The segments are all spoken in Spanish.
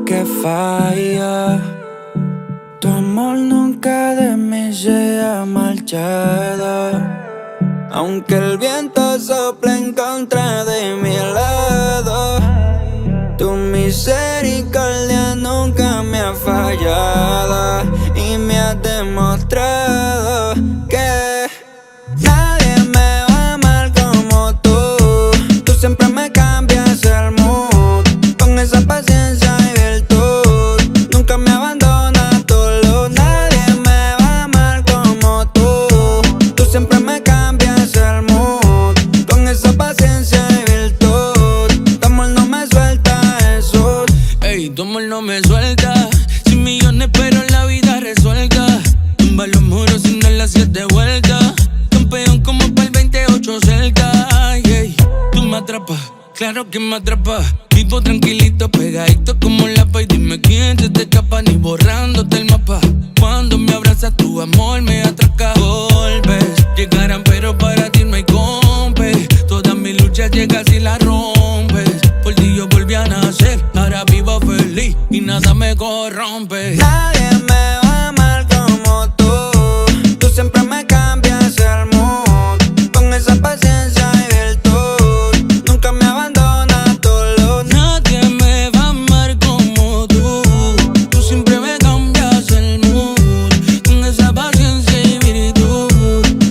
que falla. Tu amor nunca de mí se ha marchado, aunque el viento sople en contra de mi lado. Tu misericordia nunca me ha fallado y me has demostrado que nadie me va a amar como tú. Tú siempre me cambias el mood con esa paciencia y virtud. Nunca me abandonas tu luz. Nadie me va a amar como tú. Tú siempre me cambias el mood con esa paciencia y virtud. Tu amor no me suelta, Jesús. Ey, tu amor no me suelta. Sin millones pero la vida resuelta. Tumba los muros sin dar las 7 vueltas. Campeón como para el 28 cerca. Ey, tú me atrapas, claro que me atrapas. Vivo tranquilito, pegadito como la paz. Y dime quién se te escapa, ni borrándote el mapa. Cuando me abrazas tu amor me atraca. Golpes llegarán pero para ti no hay compes. Todas mis luchas llegas y las rompes. Por ti yo volví a nacer, ahora vivo feliz y nada me corrompe. Nadie me va a amar como tú. Tú siempre me cambias el mood con esa paciencia y virtud. Nunca me abandonas tu luz. Nadie me va a amar como tú. Tú siempre me cambias el mood con esa paciencia y virtud.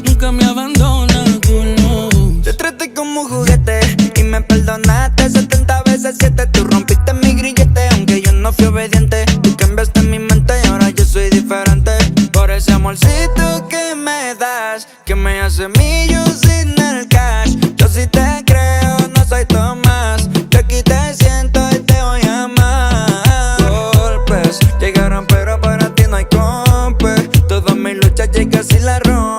Nunca me abandonas tu luz. Te traté como un juguete y me perdonaste 70 veces 7. Tú rompiste mi grillete aunque yo no fui obediente. Tú cambiaste mi mente y ahora yo soy diferente. Por ese amorcito que me das, que me hace millo sin el cash. Yo sí te creo, no soy Tomás. Yo aquí te siento y te voy a amar. Golpes llegaron pero para ti no hay compe. Todas mis luchas llegas y las rompes.